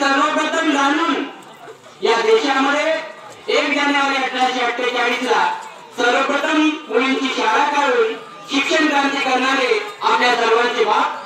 सर्वप्रथम जाणून या देशामध्ये 1 जानेवारी 1848 ला सर्वप्रथम मुलींची शाळा काढून शिक्षण क्रांती करणारे आपल्या सर्वांचे बाप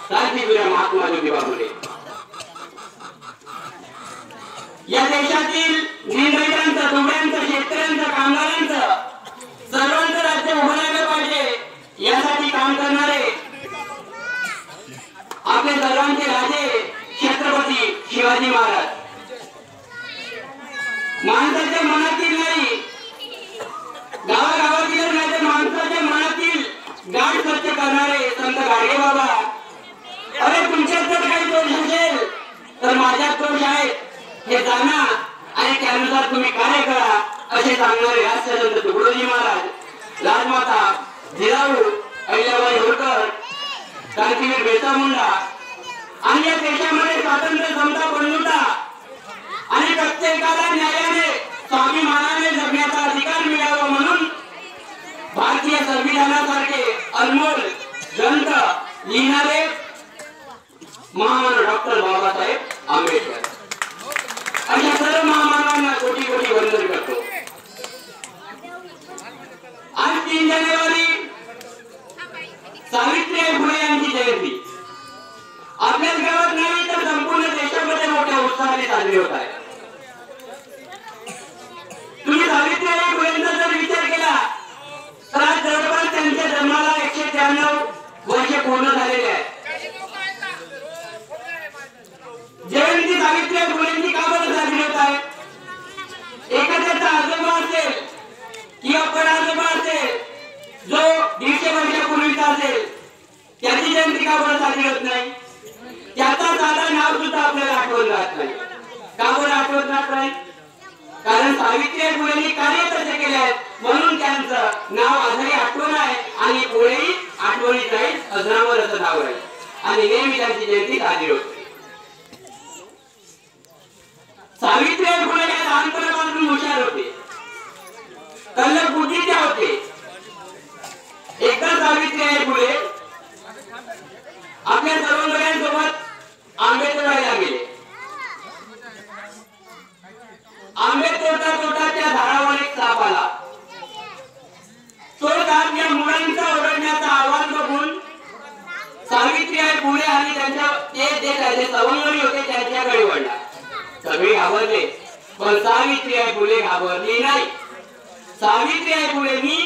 क्रांतीवीर महात्मा ज्योतिबा फुले। या देशातील दीनदलितांचं, दुबळ्यांचं, शेतकऱ्यांचं, कामगारांचं सर्वांचं राज्य उभं राहिलं पाहिजे यासाठी काम करणारे आपले सर्वांचे राजे छत्रपती शिवाजी महाराज। माणसाच्या मनातील नाही, गावागावातील नाही तर माणसाच्या मनातील गाठ स्वच्छ करणारे संत गाडगे बाबा। अरे तुमच्यात जर काही दोष असेल तर माझ्यात दोष आहेत हे जाणा आणि त्यानुसार तुम्ही कार्य करा असे सांगणारे राष्ट्रसंत तुकडोजी महाराज, राजमाता जिजाऊ अहिल्याबाई होळकर, क्रांतीवीर बिरसा मुंडा आणि या देशामध्ये स्वातंत्र्य, समता, बंधुता आणि प्रत्येकाला न्यायाने स्वाभिमानाने जगण्याचा अधिकार मिळावा म्हणून भारतीय संविधानासारखे अनमोल ग्रंथ लिहिणारे महामानव डॉक्टर बाबासाहेब आंबेडकर अशा सर्व महामानवांना कोटी कोटी वंदन करतो। आज 3 जानेवारी सावित्रीबाई फुले यांची जयंती आपल्याच गावात नाही तर संपूर्ण देशामध्ये मोठ्या उत्साहाने साजरी होत आहे। तुम्ही सावित्रीबाई फुलेंचा जर विचार केला तर आज जवळपास त्यांच्या जन्माला 193 वर्ष पूर्ण झालेले आहेत। जयंती सावित्रीबाई फुलेंची का बरं साजरी होत आहे? एखाद्याचा आजोबा असेल किंवा पराजोबा असेल जो 150 वर्षापूर्वीचा असेल त्याची जयंती का बरं साजरी होत नाही? त्याचा साधा नाव सुद्धा आपल्याला आठवण राहत नाही। का बरं आठवत राहत नाही? कारण सावित्रीबाई फुलेंनी कार्य तसे केले आहेत म्हणून त्यांचं नाव आजही आठवण आहे आणि पुढेही आठवणीत राहील, अजरामर असं नाव राहील आणि नेहमी त्यांची जयंती साजरी होते। सावित्रीबाई फुले या लहानपणापासून हुशार होते, तल्लख बुद्धीचे होते। एकदा सावित्रीबाई फुले आपल्या सर्व मुलांसोबत आंबे तोडायला गेले। आंबे तोडता तोडता त्या झाडावर एक साप आला। तो साप या मुलांचा ओरडण्याचा आवाज बघून सावित्रीबाई फुले आणि त्यांच्या ते सवंगडी होते त्यांच्याकडे वळला। सगळे घाबरले पण सावित्रीबाई फुले घाबरली नाही। सावित्रीबाई फुलेंनी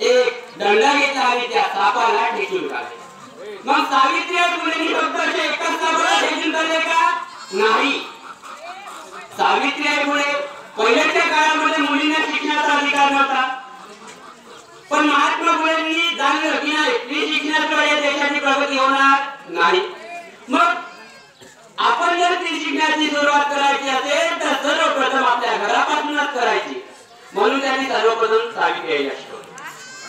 एक दंडा घेतला आणि त्या सापाला ठेचून काढले। मग सावित्रीबाई फुलेंनी फक्त एकाच सापाला ठेचून काढले का? नाही। सावित्रीबाई फुले पहिल्याच्या काळामध्ये मुलींना शिक्षणाचा अधिकार नव्हता पण महात्मा फुलेंनी जाणलं की नाही स्त्री शिक्षणाशिवाय या देशाची प्रगती होणार नाही। मग आपण जर स्त्री शिक्षणाची सुरुवात करायची असेल तर सर्वप्रथम आपल्या घरापासूनच करायची म्हणून त्यांनी सर्वप्रथम सावित्रीबाईला शिकवलं।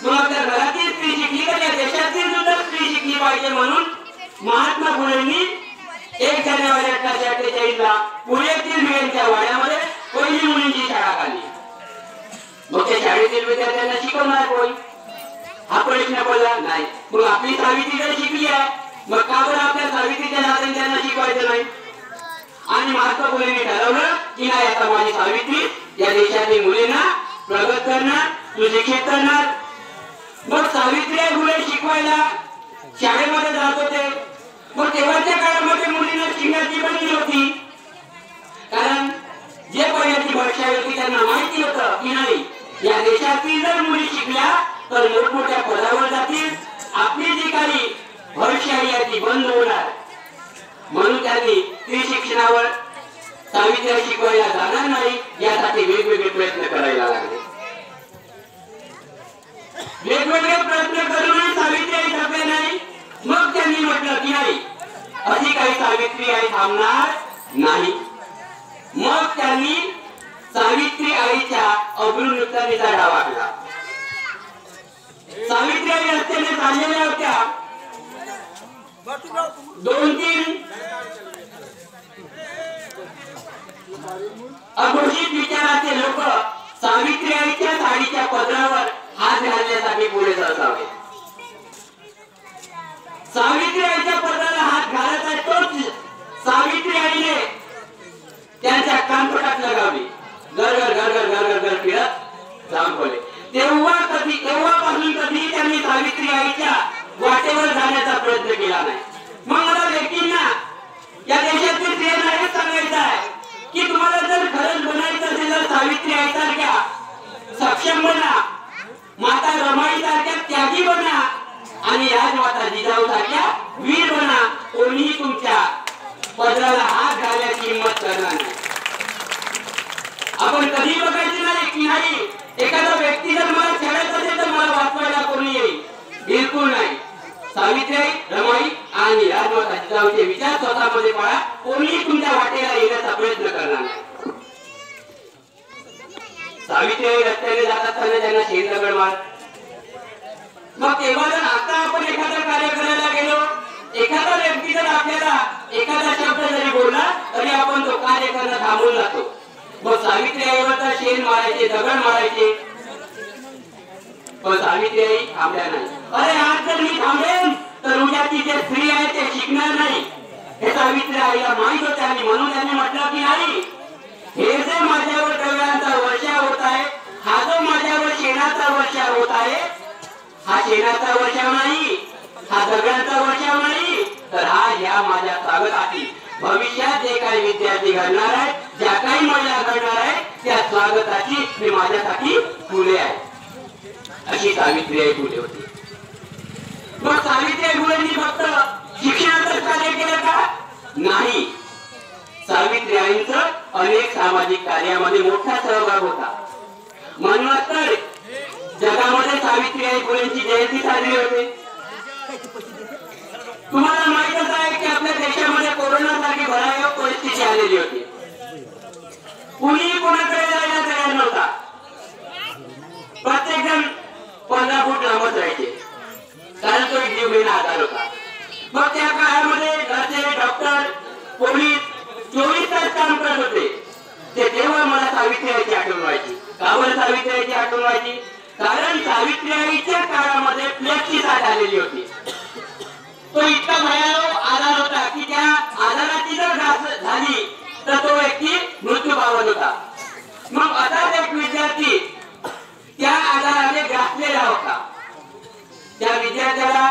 मग आपल्या घरातील स्त्री शिकली तर या देशातील सुद्धा स्त्री शिकली पाहिजे म्हणून महात्मा फुलेंनी 1 जानेवारी 1848 ला पुण्यातील मुलींच्या वाड्यामध्ये पहिली मुलींची शाळा काढली। मग त्या शाळेतील विद्यार्थ्यांना शिकवणार कोण? हा प्रश्न पडला नाही। मग आपली सावित्री जर शिकली आहे मग का बरं आपल्या सावित्रीच्या नात्याने त्यांना शिकवायचं नाही? आणि महात्मा फुलेंनी ठरवलं की नाही आता माझी सावित्री या देशातील मुलींना प्रगत करणार, सुशिक्षित करणार। मग सावित्रीबाई फुले शिकवायला शाळेमध्ये जात होते। मग तेव्हाच्या काळामध्ये मुलींना शिकण्याची बंदी होती कारण जे पहिल्याची भाषा होती त्यांना माहिती होतं की नाही या देशातील जर मुली शिकल्या तर मोठमोठ्या पदावर जातील, आपली जी काही भविष्यवाणी आहे ती बंद होणार। म्हणून त्यांनी स्त्री शिक्षणावर सावित्रीबाई शिकवायला जाणार नाही यासाठी वेगवेगळे प्रयत्न करायला लागले। वेगवेगळे प्रयत्न करूनही सावित्रीबाई थकले नाही। मग त्यांनी म्हटलं की नाही अशी काही सावित्रीबाई थांबणार नाही। मग त्यांनी सावित्री आईच्या अभ्युन्नतीचा डाव आखला। सावित्रीबाई रस्त्याने चाललेल्या होत्या, 2-3 अघोषित विचाराचे लोक सावित्रीबाईच्या साडीच्या पदरावर हात घालण्यासाठी पुढे जात आहेत। सावित्रीबाईच्या पदराला हात घालत आहे तोच सावित्रीबाईने हात लगावली, घर घर घर घर घर घर घर फिरत जांभवले. तेव्हापासून कधी त्यांनी सावित्री आईच्या वाटेवर जाण्याचा प्रयत्न केला नाही. मग मला व्यक्तींना या देशातील स्त्रियांना हेच सांगायचं आहे की तुम्हाला जर खरंच बनायचं असेल तर सावित्री आईसारख्या सक्षम बना, माता रमाई सारख्या त्यागी बना आणि राजमाता जिजाऊ सारख्या वीर बना. कोणीही तुमच्या पदराला हात घालण्याची हिंमत करणार नाही. आपण कधी बघायचे नाही की नाही एखादा व्यक्ती जर मला छेडत असेल तर मला वाचवायला कोणी येईल, बिलकुल नाही. सावित्रीबाई, रमाई आणि राजमाता जिजाऊचे विचार स्वतःमध्ये पाळा. कोणीही तुमच्या वाटेला येण्याचा प्रयत्न करणार नाही. सावित्रीबाई रस्त्याने जात असताना त्यांना शेण दगड मार. मग तेव्हा जर आता आपण एखादं कार्य करायला गेलो, एखादा व्यक्ती जर आपल्याला एखादा शब्द जरी बोलला तरी आपण तो कार्य करणं थांबून जातो. मग सावित्रीबाईवर तर शेण मारायचे, दगड मारायचे, पण सावित्रीबाई थांबल्या नाही. अरे आज जर मी थांबेन तर उद्याची जे स्त्री आहे ते शिकणार नाही हे सावित्री आईला माहित होते. आणि म्हणून त्यांनी म्हटलं की नाही, हे जे माझ्यावर दगडांचा वर्षाव होत आहे, हा जो माझ्यावर शेणाचा वर्षाव होत आहे, हा शेणाचा वर्षाव नाही, हा दगडांचा वर्षाव नाही, तर हा या माझ्या स्वागताची भविष्यात जे काही विद्यार्थी घडणार आहे, ज्या काही महिला घडणार आहे, त्या स्वागताची मी माझ्यासाठी फुले आहे. अशी सावित्रीबाई फुले होती. मग सावित्रीबाई फुलेंनी फक्त शिक्षणाचं कार्य केलं का? नाही. सावित्रीबाईंचं अनेक सामाजिक कार्यामध्ये मोठा सहभाग होता. म्हणूनच तर जगामध्ये सावित्रीबाई फुलेंची जयंती साजरी होते. तुम्हाला माहितच आहे की आपल्या देशामध्ये कोरोना सारखी भयावह परिस्थिती आलेली होती. कुणी कोणाकडे जायला तयार नव्हता. प्रत्येक जण 15 फूट लांबच राहायचे, कारण तो एक जीवघेणा आजार होता. मग त्या काळामध्ये घरचे डॉक्टर, पोलीस 24 तास काम करत होते. ते तेव्हा मला सावित्रीबाईची आठवण व्हायची. का बरं सावित्रीबाईची आठवण व्हायची? कारण सावित्रीबाईच्या काळामध्ये प्लेगची साथ आलेली होती. तो इतका भयावह आजार होता की त्या आजाराची जर घास झाली तर तो व्यक्ती मृत्यू पावत होता. मग असाच एक विद्यार्थी त्या आजाराने ग्रासलेला होता. त्या विद्यार्थ्याला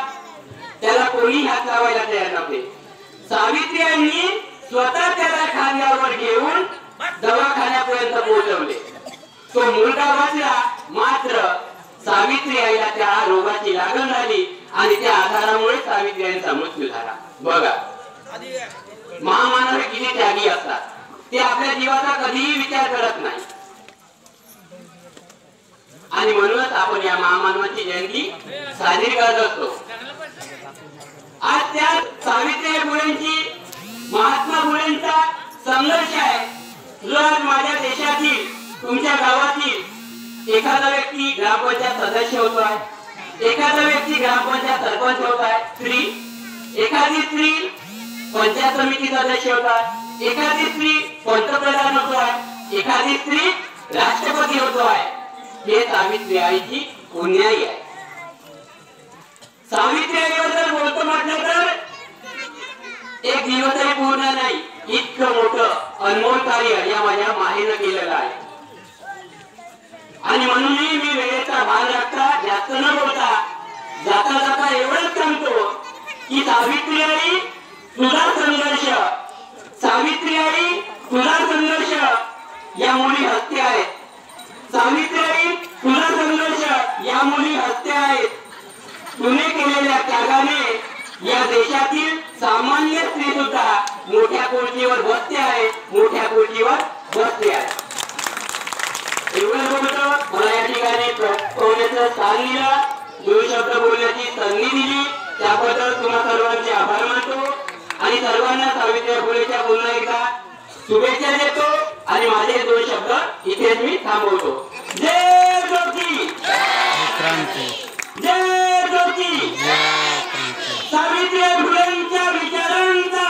त्याला कोणी हात लावायला तयार नव्हते. सावित्रीबाईंनी स्वतः त्याला खांद्यावर घेऊन दवाखान्यापर्यंत पोहोचवले. तो मुलगा वाचला, मात्र सावित्रीबाईला त्या रोगाची लागण झाली आणि त्या आजारामुळे सावित्रीबाईंचा मृत्यू झाला. बघा, महामानव किती त्यागी असतात. ते आपल्या जीवाचा कधीही विचार करत नाही. आणि म्हणूनच आपण या महामानवाची जयंती साजरी करत असतो. आज त्या सावित्रीबाई फुलेंची, महात्मा फुलेंचा संघर्ष आहे. जो आज माझ्या देशातील, तुमच्या गावातील एखादा व्यक्ती ग्रामपंचायत सदस्य होतो आहे, एखादा व्यक्ती ग्रामपंचायत सरपंच होत आहे, एखादी स्त्री पंचायत समिती सदस्य होत आहे, एखादी स्त्री पंतप्रधान होतो आहे, एखादी स्त्री राष्ट्रपती होतो आहे. हे सावित्रीबाईची पुण्याई आहे. सावित्रीबाईबद्दल बोलतो म्हटलं तर एक दिवसही पूर्ण नाही, इतकं मोठं अनमोल कार्य या माझ्या माहेनं केलेलं आहे. आणि म्हणूनही मी वेळेचा भान राखता, जास्त न बोलता, जाता जाता एवढंच सांगतो की सावित्रीबाई तुझा संघर्ष, सावित्रीबाई तुझा संघर्ष या मुली हत्या आहेत. सावित्रीबाई तुझा संघर्ष या मुली हत्या आहेत. तुने केलेल्या त्यागाने या देशातील सामान्य स्त्री सुद्धा मोठ्या खुर्चीवर बसते आहे, मोठ्या खुर्चीवर बसते आहे. एवढं बोलतो मला या ठिकाणी बोलण्याचं स्थान दिलं, 2 शब्द बोलण्याची संधी दिली, त्याबद्दल तुम्हा सर्वांचे आभार मानतो. आणि सर्वांना सावित्रीबाई फुलेच्या पुन्हा एकदा शुभेच्छा देतो. आणि माझे 2 शब्द इथेच मी थांबवतो. जय ज्योती, जय ज्योती, सावित्रीबाई फुलेंच्या विचारांचा